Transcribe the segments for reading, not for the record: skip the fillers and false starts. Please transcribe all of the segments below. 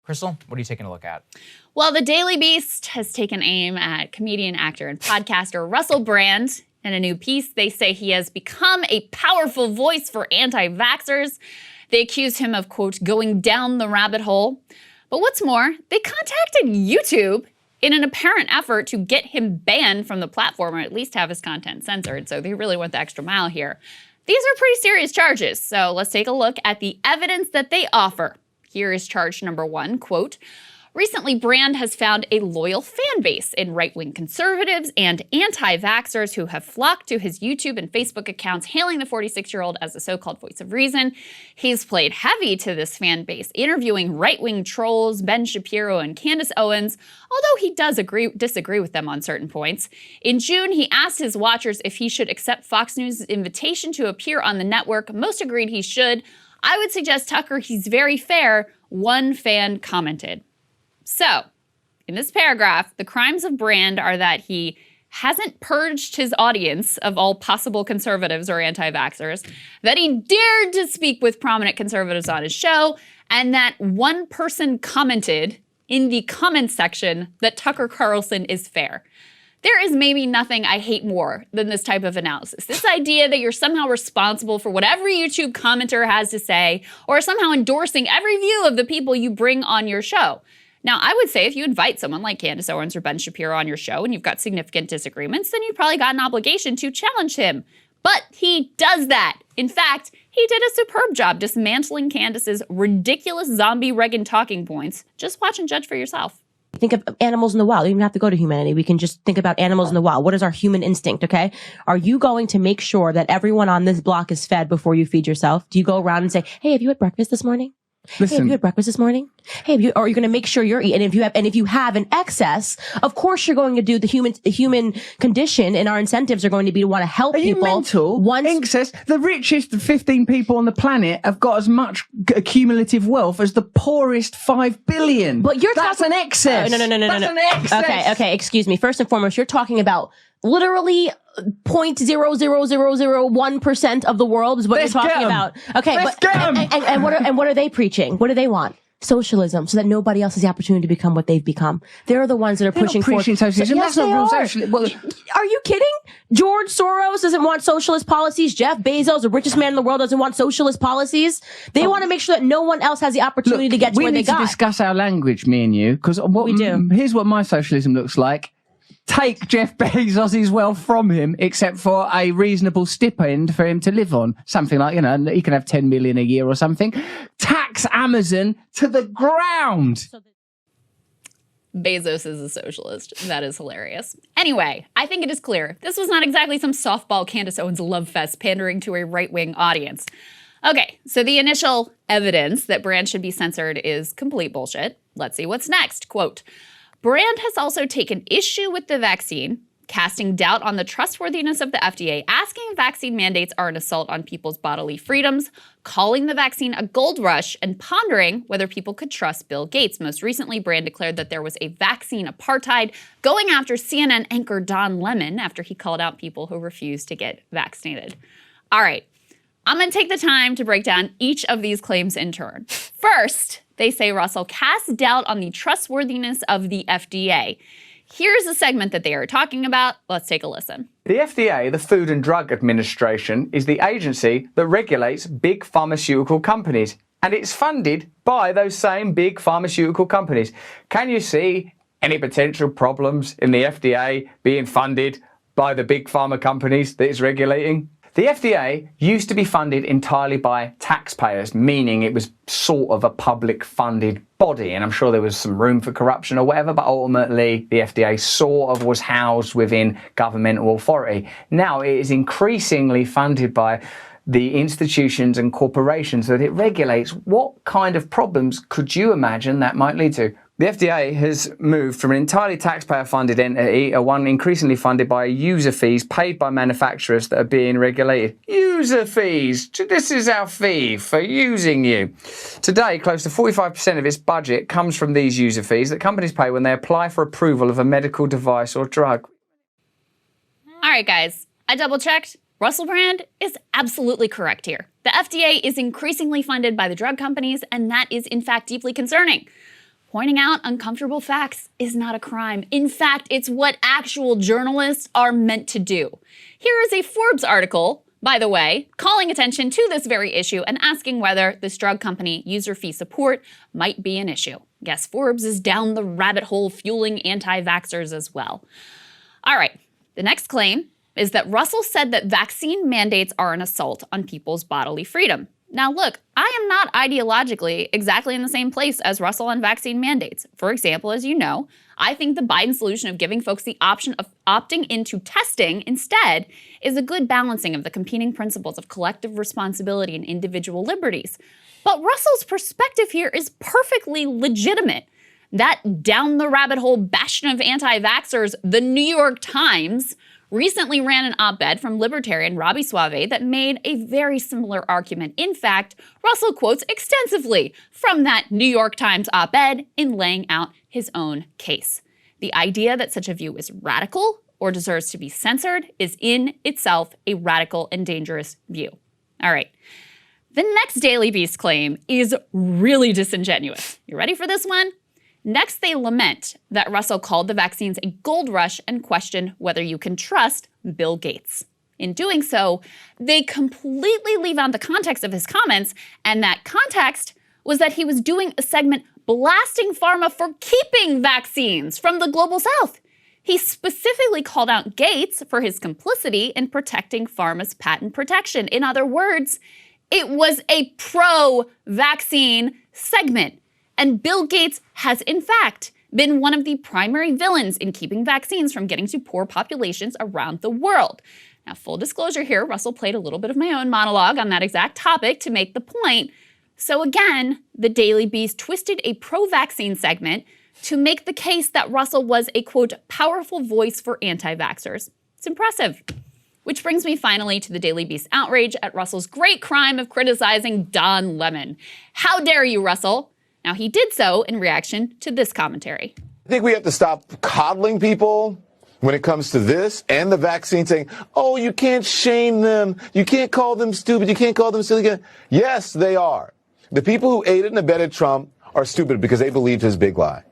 Krystal, what are you taking a look at? Well, the Daily Beast has taken aim at comedian, actor, and podcaster Russell Brand. In a new piece, they say he has become a powerful voice for anti-vaxxers. They accuse him of, quote, going down the rabbit hole. But what's more, they contacted YouTube in an apparent effort to get him banned from the platform or at least have his content censored. So they really went the extra mile here. These are pretty serious charges. So let's take a look at the evidence that they offer. Here is charge number 1, quote, recently Brand has found a loyal fan base in right-wing conservatives and anti-vaxxers who have flocked to his YouTube and Facebook accounts, hailing the 46-year-old as the so-called voice of reason. He's played heavy to this fan base, interviewing right-wing trolls Ben Shapiro and Candace Owens, although he does disagree with them on certain points. In June, he asked his watchers if he should accept Fox News' invitation to appear on the network. Most agreed he should. I would suggest Tucker, he's very fair, one fan commented. So, in this paragraph, the crimes of Brand are that he hasn't purged his audience of all possible conservatives or anti-vaxxers, that he dared to speak with prominent conservatives on his show, and that one person commented in the comments section that Tucker Carlson is fair. There is maybe nothing I hate more than this type of analysis. This idea that you're somehow responsible for what every YouTube commenter has to say, or somehow endorsing every view of the people you bring on your show. Now, I would say if you invite someone like Candace Owens or Ben Shapiro on your show and you've got significant disagreements, then you've probably got an obligation to challenge him. But he does that. In fact, he did a superb job dismantling Candace's ridiculous zombie Reagan talking points. Just watch and judge for yourself. Think of animals in the wild. We don't even have to go to humanity. We can just think about animals in the wild. What is our human instinct, okay? Are you going to make sure that everyone on this block is fed before you feed yourself? Do you go around and say, hey, have you had breakfast this morning? Listen. Hey, have you had breakfast this morning? Hey, or are you going to make sure you're eating? And if you have an excess, of course you're going to do the human condition, and our incentives are going to be to want to help people. Are you mental? Excess. The richest 15 people on the planet have got as much accumulative wealth as the poorest 5 billion. But that's an excess. No. That's an excess. Okay. Excuse me. First and foremost, you're talking about literally 0.00001% of the world is what you're talking about. Okay, and what are they preaching? What do they want? Socialism, so that nobody else has the opportunity to become what they've become. They're the ones that are pushing for socialism. Yes, that's not real socialism. Well, are you kidding? George Soros doesn't want socialist policies. Jeff Bezos, the richest man in the world, doesn't want socialist policies. They want to make sure that no one else has the opportunity to get to where they got. We need to discuss our language, me and you, because we do. Here's what my socialism looks like. Take Jeff Bezos' wealth from him, except for a reasonable stipend for him to live on. Something like, he can have 10 million a year or something. Tax Amazon to the ground. Bezos is a socialist. That is hilarious. Anyway, I think it is clear. This was not exactly some softball Candace Owens love fest pandering to a right-wing audience. Okay, so the initial evidence that Brand should be censored is complete bullshit. Let's see what's next. Quote, Brand has also taken issue with the vaccine, casting doubt on the trustworthiness of the FDA, asking if vaccine mandates are an assault on people's bodily freedoms, calling the vaccine a gold rush, and pondering whether people could trust Bill Gates. Most recently, Brand declared that there was a vaccine apartheid, going after CNN anchor Don Lemon after he called out people who refused to get vaccinated. All right, I'm going to take the time to break down each of these claims in turn. First, they say Russell casts doubt on the trustworthiness of the FDA. Here's a segment that they are talking about. Let's take a listen. The FDA, the Food and Drug Administration, is the agency that regulates big pharmaceutical companies, and it's funded by those same big pharmaceutical companies. Can you see any potential problems in the FDA being funded by the big pharma companies that it's regulating? The FDA used to be funded entirely by taxpayers, meaning it was sort of a public-funded body, and I'm sure there was some room for corruption or whatever, but ultimately the FDA sort of was housed within governmental authority. Now it is increasingly funded by the institutions and corporations that it regulates. What kind of problems could you imagine that might lead to? The FDA has moved from an entirely taxpayer-funded entity, a one increasingly funded by user fees paid by manufacturers that are being regulated. User fees! This is our fee for using you. Today, close to 45% of its budget comes from these user fees that companies pay when they apply for approval of a medical device or drug. All right, guys, I double-checked. Russell Brand is absolutely correct here. The FDA is increasingly funded by the drug companies, and that is, in fact, deeply concerning. Pointing out uncomfortable facts is not a crime. In fact, it's what actual journalists are meant to do. Here is a Forbes article, by the way, calling attention to this very issue and asking whether this drug company user fee support might be an issue. Guess Forbes is down the rabbit hole fueling anti-vaxxers as well. All right, the next claim is that Russell said that vaccine mandates are an assault on people's bodily freedom. Now look, I am not ideologically exactly in the same place as Russell on vaccine mandates. For example, as you know, I think the Biden solution of giving folks the option of opting into testing instead is a good balancing of the competing principles of collective responsibility and individual liberties. But Russell's perspective here is perfectly legitimate. That down the rabbit hole bastion of anti-vaxxers, the New York Times, recently ran an op-ed from libertarian Robbie Suave that made a very similar argument. In fact, Russell quotes extensively from that New York Times op-ed in laying out his own case. The idea that such a view is radical or deserves to be censored is in itself a radical and dangerous view. All right. The next Daily Beast claim is really disingenuous. You ready for this one? Next, they lament that Russell called the vaccines a gold rush and question whether you can trust Bill Gates. In doing so, they completely leave out the context of his comments, and that context was that he was doing a segment blasting pharma for keeping vaccines from the global south. He specifically called out Gates for his complicity in protecting pharma's patent protection. In other words, it was a pro-vaccine segment. And Bill Gates has, in fact, been one of the primary villains in keeping vaccines from getting to poor populations around the world. Now, full disclosure here, Russell played a little bit of my own monologue on that exact topic to make the point. So again, the Daily Beast twisted a pro-vaccine segment to make the case that Russell was a, quote, powerful voice for anti-vaxxers. It's impressive. Which brings me finally to the Daily Beast outrage at Russell's great crime of criticizing Don Lemon. How dare you, Russell? Now, he did so in reaction to this commentary. I think we have to stop coddling people when it comes to this and the vaccine, saying, oh, you can't shame them. You can't call them stupid. You can't call them silly. Yes, they are. The people who aided and abetted Trump are stupid because they believed his big lie.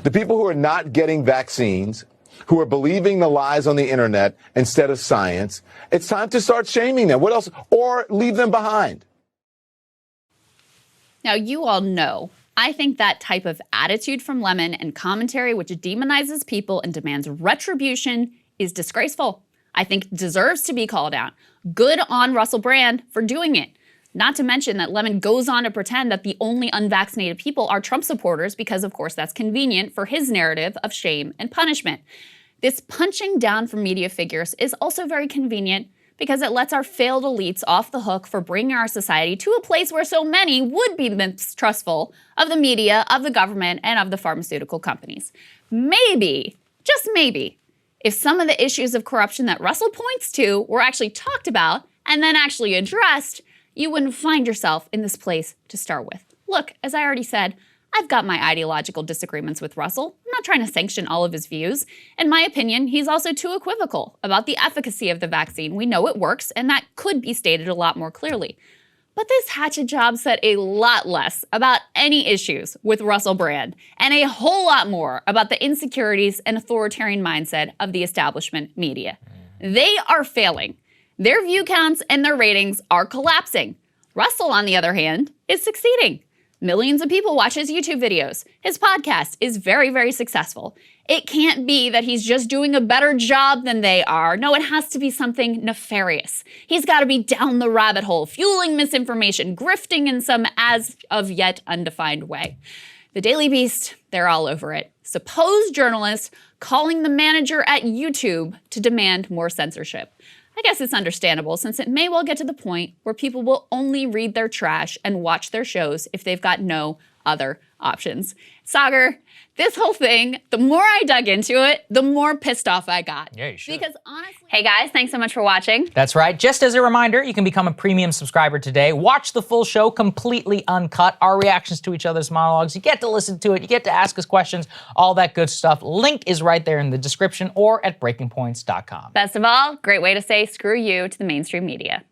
The people who are not getting vaccines, who are believing the lies on the internet instead of science, it's time to start shaming them. What else? Or leave them behind. Now, you all know, I think that type of attitude from Lemon and commentary which demonizes people and demands retribution is disgraceful. I think it deserves to be called out. Good on Russell Brand for doing it. Not to mention that Lemon goes on to pretend that the only unvaccinated people are Trump supporters because, of course, that's convenient for his narrative of shame and punishment. This punching down from media figures is also very convenient because it lets our failed elites off the hook for bringing our society to a place where so many would be mistrustful of the media, of the government, and of the pharmaceutical companies. Maybe, just maybe, if some of the issues of corruption that Russell points to were actually talked about and then actually addressed, you wouldn't find yourself in this place to start with. Look, as I already said, I've got my ideological disagreements with Russell. I'm not trying to sanction all of his views. In my opinion, he's also too equivocal about the efficacy of the vaccine. We know it works, and that could be stated a lot more clearly. But this hatchet job said a lot less about any issues with Russell Brand, and a whole lot more about the insecurities and authoritarian mindset of the establishment media. They are failing. Their view counts and their ratings are collapsing. Russell, on the other hand, is succeeding. Millions of people watch his YouTube videos. His podcast is very, very successful. It can't be that he's just doing a better job than they are. No, it has to be something nefarious. He's got to be down the rabbit hole, fueling misinformation, grifting in some as of yet undefined way. The Daily Beast, they're all over it. Supposed journalists calling the manager at YouTube to demand more censorship. I guess it's understandable since it may well get to the point where people will only read their trash and watch their shows if they've got no other options. Sagar, this whole thing, the more I dug into it, the more pissed off I got. Yeah, you should. Because honestly, hey guys, thanks so much for watching. That's right. Just as a reminder, you can become a premium subscriber today. Watch the full show completely uncut, our reactions to each other's monologues. You get to listen to it. You get to ask us questions, all that good stuff. Link is right there in the description or at breakingpoints.com. Best of all, great way to say screw you to the mainstream media.